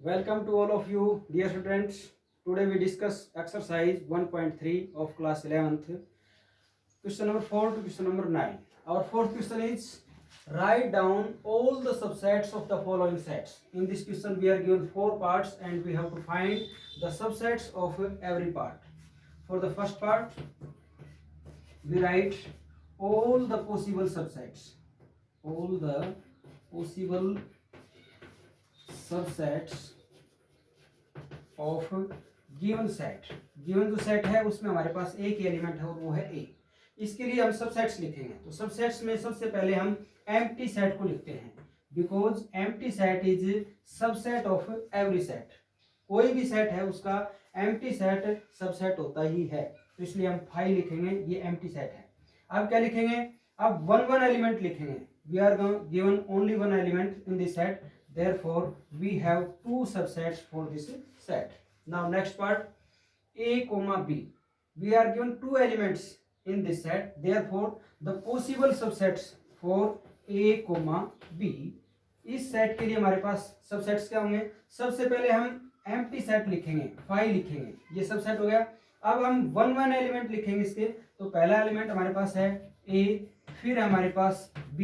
Welcome to all of you, dear students. Today we discuss exercise 1.3 of class 11th. Question number 4 to question number 9. Our fourth question is write down all the subsets of the following sets. In this question we are given 4 parts and we have to find the subsets of every part. For the first part, we write all the possible subsets. All the possible subsets of given set. Given जो set है उसमें हमारे पास एक ही element है और वो है ए। इसके लिए हम सबसेट्स लिखेंगे। तो सबसेट्स में सबसे पहले हम एम्प्टी सेट को लिखते हैं, because empty set is subset of every set. कोई भी सेट है उसका एम्प्टी सेट सबसेट होता ही है, तो इसलिए हम 5 लिखेंगे, ये एम्प्टी सेट है। अब क्या लिखेंगे? अब वन एलिमेंट लिखेंगे। We are given only one element in this set, therefore we have 2 subsets for this set. Now next part, a comma b. We are given 2 elements in this set, therefore the possible subsets for a comma b. इस set के लिए हमारे पास subsets क्या होंगे? सबसे पहले हम empty set लिखेंगे, 5 लिखेंगे, ये सबसेट हो गया। अब हम वन एलिमेंट लिखेंगे इसके। तो पहला एलिमेंट हमारे पास है a, फिर हमारे पास b।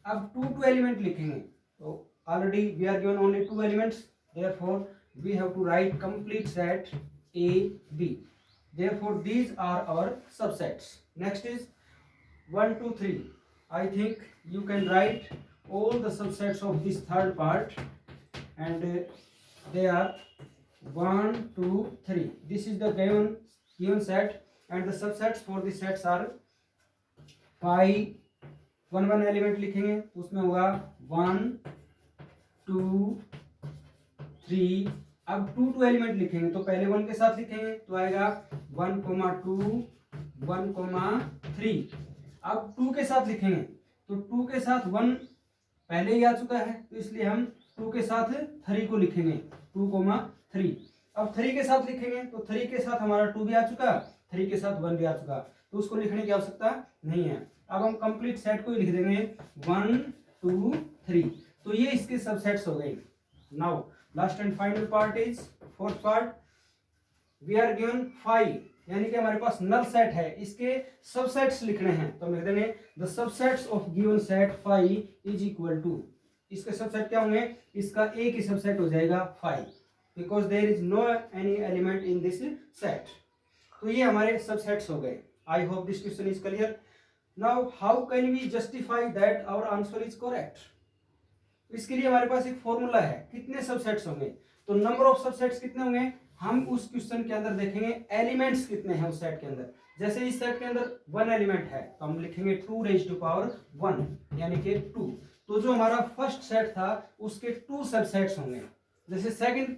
अब 2 एलिमेंट लिखेंगे। तो already we are given only 2 elements, therefore we have to write complete set a b, therefore these are our subsets. Next is 1 2 3. I think you can write all the subsets of this third part, and they are 1 2 3. This is the given set, and the subsets for the sets are 5। One element लिखेंगे, उसमें होगा 1 2 3। अब 2 element लिखेंगे, तो पहले 1 के साथ लिखेंगे तो आएगा 1 2 1 3। अब 2 के साथ लिखेंगे, तो 2 के साथ 1 पहले ही आ चुका है, तो इसलिए हम 2 के साथ 3 को लिखेंगे, 2 3। अब 3 के साथ लिखेंगे, तो 3 के साथ हमारा 2 भी आ चुका, 3 के साथ 1 भी आ चुका, तो उसको लिखने की आवश्यकता नहीं है। अब हम कंप्लीट सेट को ही लिख देंगे 1 2 3। तो ये इसके सबसेट्स हो गए। Now last and final part is fourth part. We are given 5, यानी कि हमारे पास नल सेट है, इसके सबसेट्स लिखने हैं। तो हम लिख देंगे the subsets of given set 5 is equal to, इसके सबसेट क्या होंगे? इसका एक ही सबसेट हो जाएगा 5, because there is no any element in this set. तो ये हमारे सबसेट्स हो गए। I hope this question is clear. Now how can we justify that our answer is correct? इसके लिए हमारे पास एक फॉर्मूला है, कितने सबसेट्स होंगे, तो नंबर ऑफ सबसेट्स कितने होंगे हम उस क्वेश्चन के अंदर देखेंगे, एलिमेंट्स कितने हैं उस सेट के अंदर। जैसे इस सेट के अंदर 1 एलिमेंट है, तो हम लिखेंगे 2⁻1 यानी कि 2। तो जो हमारा फर्स्ट सेट था उसके 2 सबसेट्स होंगे। जैसे सेकंड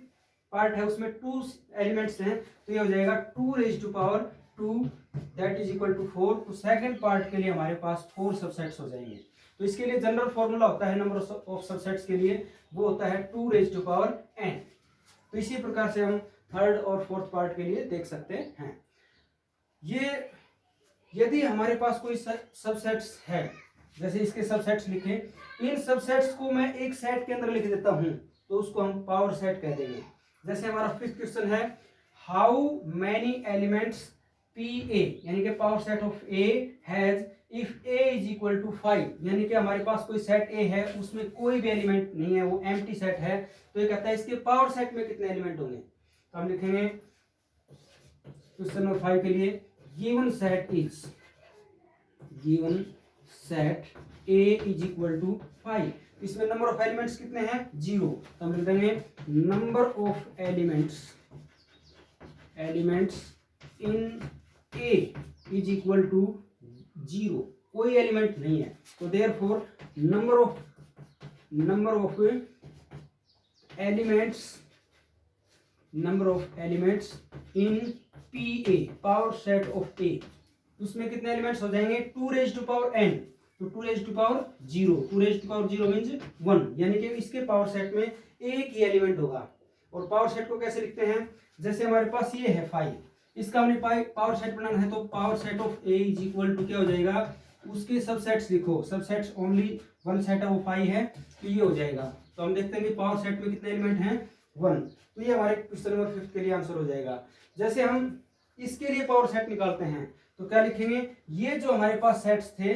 पार्ट है उसमें 2 एलिमेंट्स हैं, तो ये हो जाएगा 2⁻2 दैट इज इक्वल टू 4। तो सेकंड पार्ट के लिए हमारे पास 4 सबसेट्स हो जाएंगे। तो इसके लिए जनरल फॉर्मूला होता है नंबर ऑफ सबसेट्स के लिए, वो होता है 2⁻n। तो इसी प्रकार से हम थर्ड और फोर्थ पार्ट के लिए देख सकते हैं। ये यदि हमारे पास कोई सबसेट्स है, जैसे इसके सबसेट्स लिखे, इन सबसेट्स को मैं एक सेट के अंदर लिख देता हूं, तो उसको हम पावर सेट कह देंगे। जैसे हमारा फिफ्थ क्वेश्चन है, हाउ मैनी एलिमेंट्स PA, यानी कि power set of A has if A is equal to 5, यानी कि हमारे पास कोई सेट A है, उसमें कोई भी एलिमेंट नहीं है, वो एम्प्टी सेट है। तो ये कहता है इसके पावर सेट में कितने एलिमेंट होंगे। तो हम लिखेंगे क्वेश्चन नंबर 5 के लिए, given set A is equal to 5, इसमें नंबर ऑफ एलिमेंट्स कितने हैं? 0। तो हम लिख देंगे number of elements in A is equal to 0, कोई एलिमेंट नहीं है। तो therefore number of elements in PA, power set of A, उसमें कितने एलिमेंट्स हो जाएंगे? 2⁻n। तो 2⁻0 मीन्स 1, यानी कि इसके पावर सेट में एक ही एलिमेंट होगा। और पावर सेट को कैसे लिखते हैं? जैसे हमारे पास ये है 5, इसका हमने पावर सेट बनाना है, तो power set of A is equal to क्या हो जाएगा? उसके सबसेट्स लिखो, सबसेट्स ओनली वन सेट है वो 5 है, तो ये हो जाएगा। तो हम देखते हैं कि पावर सेट में कितने एलिमेंट हैं, 1। तो ये हमारे क्वेश्चन नंबर 5 के लिए आंसर हो जाएगा। जैसे हम इसके लिए पावर सेट निकालते हैं तो क्या लिखेंगे, ये जो हमारे पास सेट्स थे,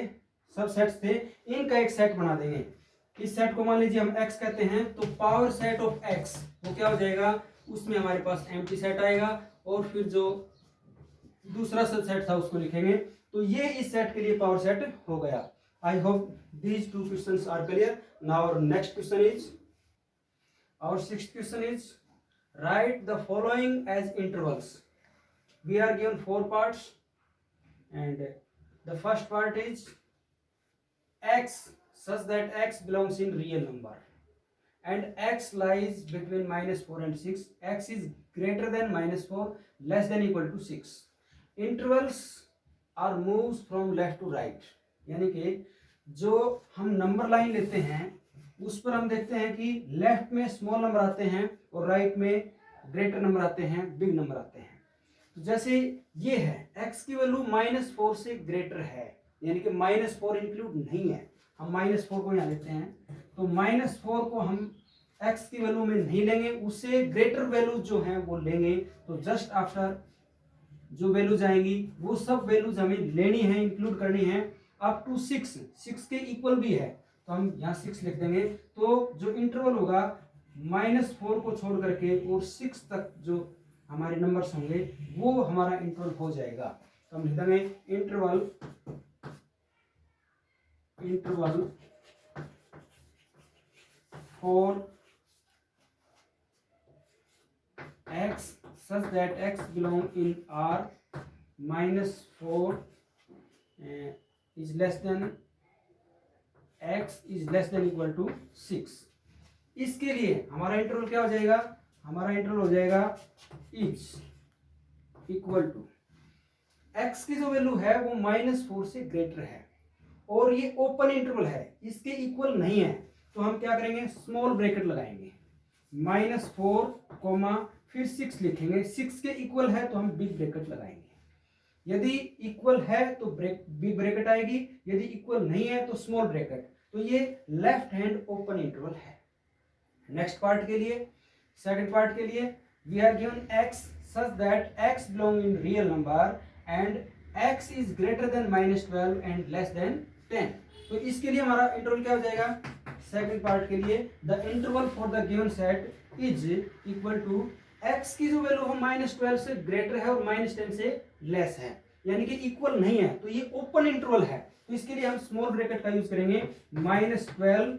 सब सेट्स थे, इनका एक सेट बना देंगे। इस सेट को मान लीजिए हम x कहते हैं, तो पावर सेट ऑफ x वो क्या हो जाएगा, उसमें हमारे पास एम्प्टी सेट आएगा और फिर जो दूसरा सब सेट था उसको लिखेंगे। तो ये इस सेट के लिए पावर सेट हो गया। I hope these 2 questions are clear. Now our next question is, our sixth question is, write the following as intervals. We are given 4 parts and the first part is x such that x belongs in real number and x lies between -4 and 6. X is greater than -4, less than equal to 6. Intervals are moves from left to right. यानी कि जो हम number line लेते हैं उस पर हम देखते हैं कि लेफ्ट में स्मॉल नंबर आते हैं और राइट में ग्रेटर नंबर आते हैं, बिग नंबर आते हैं। तो जैसे ये है, x की वैल्यू -4 से ग्रेटर है, यानी कि -4 इंक्लूड नहीं है, हम -4 को यहाँ लेते हैं। तो -4 को हम x की वैल्यू में नहीं लेंगे, उससे ग्रेटर वैल्यू जो है वो लेंगे। तो जस्ट आफ्टर जो वैल्यूज आएंगी वो सब वैल्यूज हमें लेनी है, इंक्लूड करनी है अप टू 6 के इक्वल भी है, तो हम यहाँ 6 लिख देंगे। तो जो इंटरवल होगा -4 को छोड़ करके और 6 तक जो हमारे नंबर्स होंगे वो हमारा इंटरवल हो जाएगा। तो हम लिख देंगे interval for x such that x belong in R -4 is less than x is less than equal to 6। इसके लिए हमारा इंटरवल क्या हो जाएगा, हमारा इंटरवल हो जाएगा इज इक्वल टू x की जो वैल्यू है वो -4 से ग्रेटर है और ये ओपन इंटरवल है, इसके इक्वल नहीं है। तो हम क्या करेंगे, स्मॉल ब्रैकेट लगाएंगे, -4 फिर 6 लिखेंगे। 6 के इक्वल है तो हम बिग ब्रैकेट लगाएंगे। यदि इक्वल है तो बिग ब्रैकेट आएगी, यदि इक्वल नहीं है तो स्मॉल ब्रैकेट। तो ये लेफ्ट हैंड ओपन इंटरवल है। नेक्स्ट पार्ट के लिए, सेकंड पार्ट के लिए, we are given x such that x belong in real number and x is greater than -12 and less than 10। तो इसके लिए हमारा इंटरवल क्या हो जाएगा, सेकंड पार्ट के लिए the interval for the given set is equal to x की जो वैल्यू है -12 से ग्रेटर है और -10 से लेस है, यानी कि इक्वल नहीं है, तो ये ओपन इंटरवल है। तो इसके लिए हम स्मॉल ब्रैकेट का यूज करेंगे, -12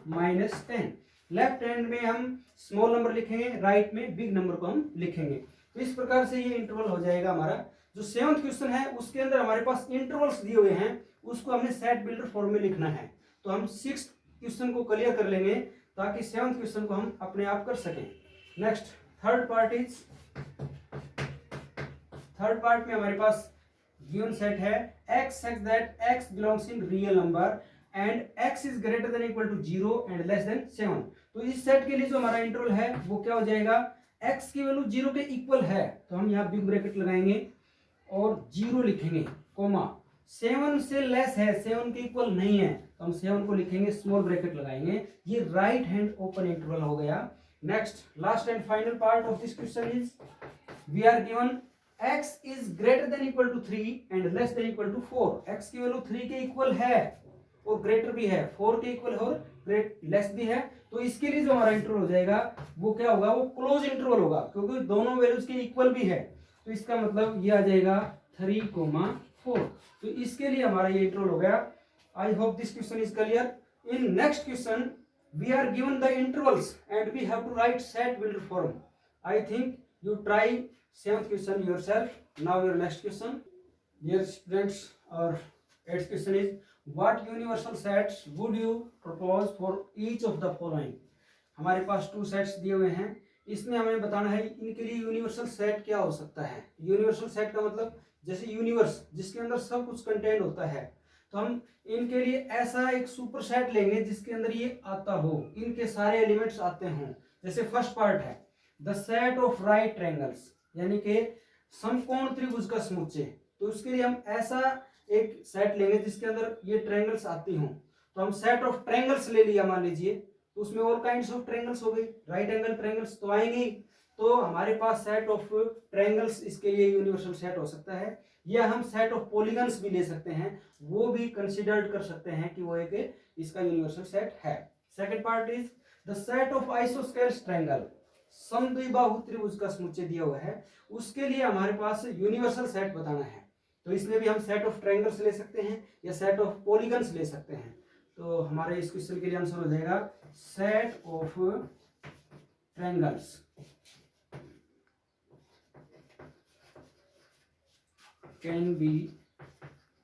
-10। लेफ्ट हैंड में हम स्मॉल नंबर लिखेंगे, राइट में बिग नंबर को हम लिखेंगे। तो इस प्रकार से ये इंटरवल हो जाएगा हमारा। जो 7th क्वेश्चन है उसके अंदर हमारे पास इंटरवल्स दिए हुए हैं, उसको हमने सेट बिल्डर फॉर्म में लिखना है। तो हम 6th क्वेश्चन को क्लियर कर लेंगे ताकि 7th क्वेश्चन को हम अपने आप कर सकें। नेक्स्ट थर्ड पार्ट में हमारे पास गिवन सेट है x such that x belongs in real number and x is greater than equal to 0 and less than 7। तो इस सेट के लिए जो हमारा इंटरवल है वो क्या हो जाएगा, x की वैल्यू 0 के इक्वल है तो हम यहाँ बिग ब्रैकेट लगाएंगे और 0 लिखेंगे, 7 से लेस है, 7 के इक्वल नहीं है तो हम 7 को लिखेंगे, स्मॉल ब्रैकेट लगाएंगे। ये राइट हैंड ओपन इंटरवल हो गया। Next last and final part of this question is, we are given x is greater than equal to 3 and less than equal to 4। x की वैल्यू 3 के equal है और greater भी है, 4 के equal और लेस भी है। तो इसके लिए जो हमारा इंटरवल हो जाएगा वो क्या होगा, वो क्लोज इंटरवल होगा क्योंकि दोनों वैल्यूज के इक्वल भी है। तो इसका मतलब ये आ जाएगा 3,4। तो इसके लिए हमारा ये इंटरवल हो गया। I hope this question is clear. In next question we are given the intervals and we have to write set builder form. I think you try 7th question yourself. Now your next question, dear students, our 8th question is, what universal sets would you propose for each of the following। हमारे पास 2 sets दिए हुए हैं, इसमें हमें बताना है इनके लिए यूनिवर्सल सेट क्या हो सकता है। यूनिवर्सल सेट का मतलब जैसे यूनिवर्स जिसके अंदर सब कुछ कंटेंट होता है, तो हम इनके लिए ऐसा एक सुपर सेट लेंगे जिसके अंदर ये आता हो, इनके सारे एलिमेंट्स आते हों। जैसे फर्स्ट पार्ट है the set of right triangles, यानी कि समकोण त्रिभुज का समुच्चय। तो उसके लिए हम ऐसा एक सेट लेंगे जिसके अंदर ये ट्रायंगल्स आती हों। तो हम सेट ऑफ ट्रायंगल्स ले लिया मान लीजिए, तो उसमें ऑल काइंड्स ऑफ ट्रायंगल्स हो गई, राइट एंगल ट्रायंगल्स तो आएंगे ही। तो हमारे पास सेट ऑफ ट्रायंगल्स इसके लिए यूनिवर्सल सेट हो सकता है, या हम सेट ऑफ पॉलीगन्स भी ले सकते हैं, वो भी कंसिडर्ड कर सकते हैं कि वो एक इसका यूनिवर्सल सेट है। Second part is the set of isosceles triangle, समद्विबाहु त्रिभुज का समुच्चय दिया हुआ है, उसके लिए हमारे पास यूनिवर्सल सेट बताना है। तो इसमें भी हम सेट ऑफ ट्रायंगल्स ले सकते हैं या सेट ऑफ पॉलीगन्स ले सकते हैं। तो हमारे इस क्वेश्चन के लिए आंसर हो जाएगा set of triangles can be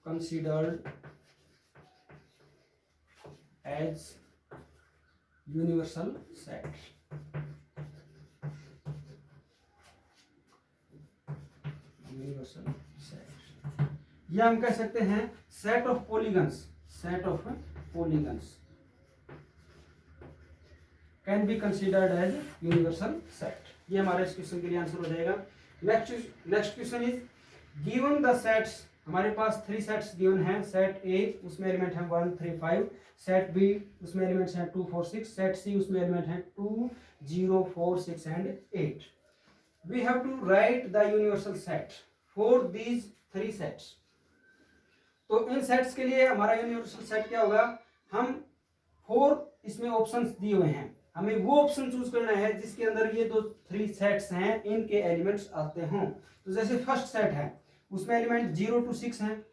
considered as universal set. Universal set या हम कह सकते हैं set of polygons, set of polygons can be considered as universal set. ये हमारे इस क्वेश्चन के लिए आंसर हो जाएगा। Next question is given the sets, हमारे पास 3 सेट्स गिवन हैं। सेट ए उसमें एलिमेंट है 1 3 5, सेट बी उसमें एलिमेंट्स हैं 2 4 6, सेट सी उसमें एलिमेंट हैं 2 0 4 6 and 8। We have to write the universal set for these 3 sets. तो इन सेट्स के लिए हमारा यूनिवर्सल सेट क्या होगा, हम 4 इसमें ऑप्शंस दिए हुए हैं, हमें वो ऑप्शन चूज करना है जिसके अंदर ये 3 सेट्स हैं इनके एलिमेंट्स आते हों। तो जैसे फर्स्ट सेट है उसमें एलिमेंट 0 to 6 हैं,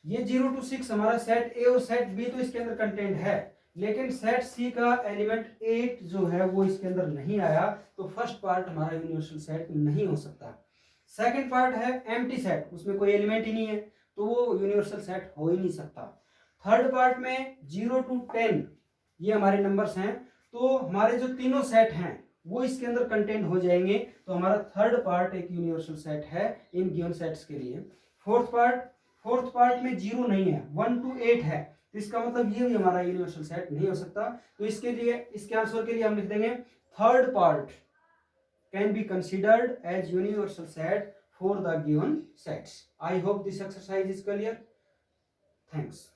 ये 0 to 6 हमारा सेट ए और सेट बी तो इसके अंदर कंटेंट है, लेकिन सेट सी का एलिमेंट 8 जो है वो इसके अंदर नहीं आया, तो फर्स्ट पार्ट हमारा यूनिवर्सल सेट नहीं हो सकता। सेकंड पार्ट है एम्प्टी सेट, उसमें कोई एलिमेंट ही नहीं है, तो वो यूनिवर्सल सेट हो ही नहीं सकता। थर्ड पार्ट में 0 to 10 ये हमारे नंबर्स हैं, तो हमारे जो तीनों सेट हैं वो इसके अंदर कंटेंट हो जाएंगे, तो हमारा थर्ड पार्ट एक यूनिवर्सल सेट है इन गिवन सेट्स के लिए। फोर्थ पार्ट में 0 नहीं है, 1 to 8 है, तो इसका मतलब ये भी हमारा यूनिवर्सल सेट नहीं हो सकता। तो इसके लिए, इसके आंसर के लिए हम लिख देंगे third part can be considered as universal set for the given sets. I hope this exercise is clear. Thanks.